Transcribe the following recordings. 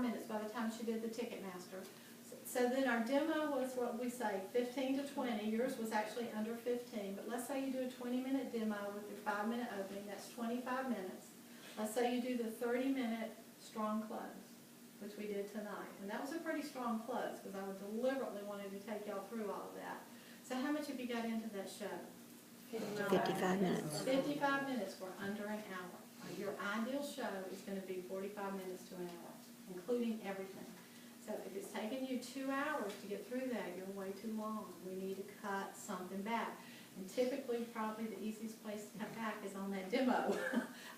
minutes by the time she did the Ticketmaster. So then our demo was what we say, 15 to 20. Yours was actually under 15, but let's say you do a 20-minute demo with your 5-minute opening, that's 25 minutes. Let's say you do the 30-minute strong close, which we did tonight. And that was a pretty strong close because I deliberately wanted to take y'all through all of that. So how much have you got into that show? 55 minutes. 55 minutes for under an hour. Your ideal show is going to be 45 minutes to an hour, including everything. So if it's taking you 2 hours to get through that, you're way too long. We need to cut something back. And typically, probably the easiest place to cut back is on that demo.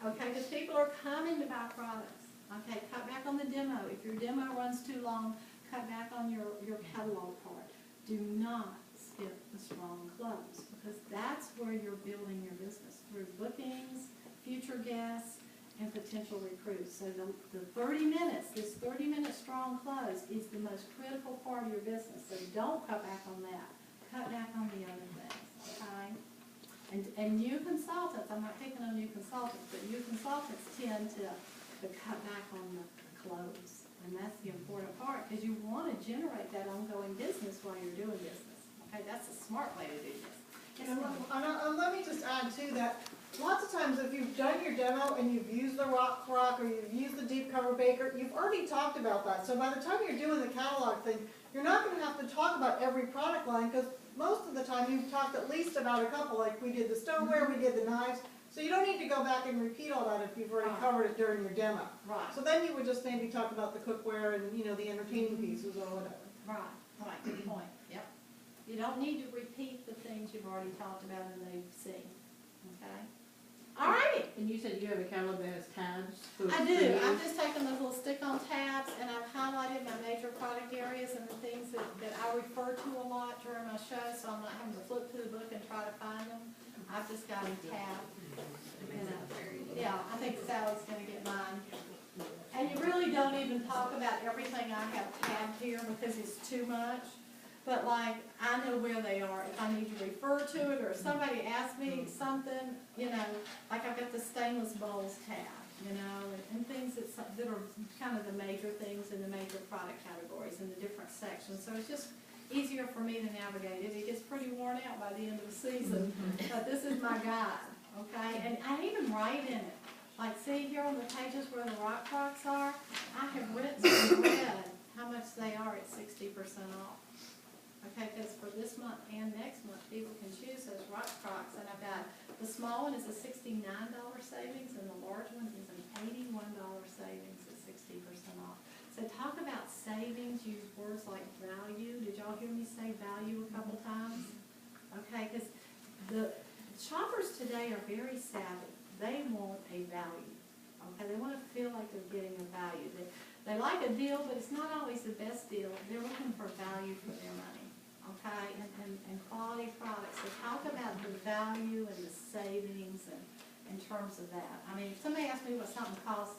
Okay, because people are coming to buy products. Okay, cut back on the demo. If your demo runs too long, cut back on your catalog part. Do not skip the strong close, because that's where you're building your business, through bookings, future guests, and potential recruits. So the 30 minutes, this 30-minute strong close is the most critical part of your business. So don't cut back on that. Cut back on the other things, okay? And new consultants, I'm not picking on new consultants, but new consultants tend to cut back on the close. And that's the important part, because you want to generate that ongoing business while you're doing business. Okay, that's a smart way to do this. And let me just add to that. Lots of times if you've done your demo and you've used the rock crock or you've used the deep cover baker, you've already talked about that. So by the time you're doing the catalog thing, you're not going to have to talk about every product line, because most of the time you've talked at least about a couple, like we did the stoneware, we did the knives. So you don't need to go back and repeat all that if you've already covered it during your demo. Right. So then you would just maybe talk about the cookware and, you know, the entertaining pieces or whatever. Right, good point, yep. You don't need to repeat the things you've already talked about and they've seen, okay? All righty. And you said you have a calendar that has tabs? I do. I've just taken those little stick-on tabs and I've highlighted my major product areas and the things that I refer to a lot during my show, so I'm not having to flip through the book and try to find them. I've just got them tabbed. Yeah, I think Sally's going to get mine. And you really don't even talk about everything I have tabbed here because it's too much. But like, I know where they are. If I need to refer to it, or if somebody asks me something, you know, like I've got the stainless bowls tab, you know, and things that are kind of the major things in the major product categories in the different sections. So it's just easier for me to navigate it. It gets pretty worn out by the end of the season, but this is my guide, okay? And I even write in it. Like, see here on the pages where the rock rocks are, I have written in red how much they are at 60% off. Okay, because for this month and next month, people can choose those rock crocs, and I've got, the small one is a $69 savings, and the large one is an $81 savings at 60% off. So talk about savings, use words like value. Did y'all hear me say value a couple times? Okay, because the shoppers today are very savvy. They want a value. Okay, they want to feel like they're getting a value. They like a deal, but it's not always the best deal. They're looking for value for their money. Okay, and quality products. So talk about the value and the savings and in terms of that. I mean, if somebody asks me what something costs,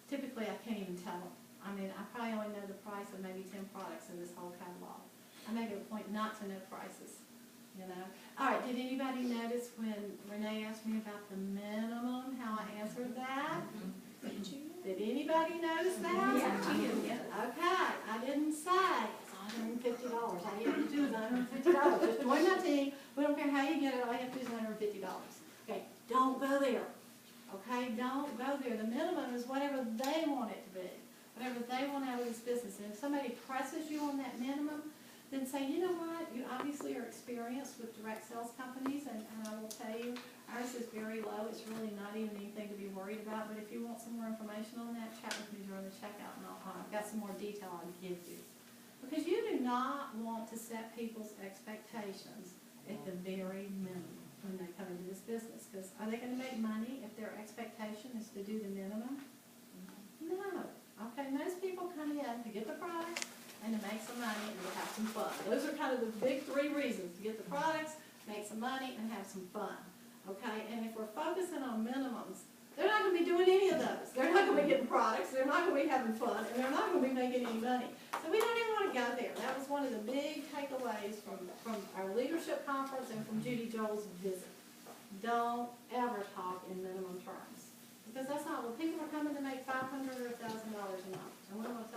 typically I can't even tell them. I mean, I probably only know the price of maybe 10 products in this whole catalog. I make it a point not to know prices, you know. All right, did anybody notice when Renee asked me about the minimum, how I answered that? Did anybody notice that? Yeah. Okay, I didn't say $150. All you have to do is $150. Just join my team. We don't care how you get it. All you have to do is $150. Okay, don't go there. Okay, don't go there. The minimum is whatever they want it to be, whatever they want out of this business. And if somebody presses you on that minimum, then say, you know what, you obviously are experienced with direct sales companies, and I will tell you, ours is very low. It's really not even anything to be worried about. But if you want some more information on that, chat with me during the checkout, and I've got some more detail I'll give you. Because you do not want to set people's expectations at the very minimum when they come into this business. Because are they going to make money if their expectation is to do the minimum? No. Okay, most people come in to get the product and to make some money and to have some fun. Those are kind of the big three reasons: to get the products, make some money, and have some fun. Okay, and if we're focusing on minimums, they're not going to be doing any of those. They're not going to be getting products, they're not going to be having fun, and they're not going to be making any money. So we don't even want to go there. That was one of the big takeaways from our leadership conference and from Judy Joel's visit. Don't ever talk in minimum terms. Because that's not, well, people are coming to make $500 or $1,000 a month, and we want to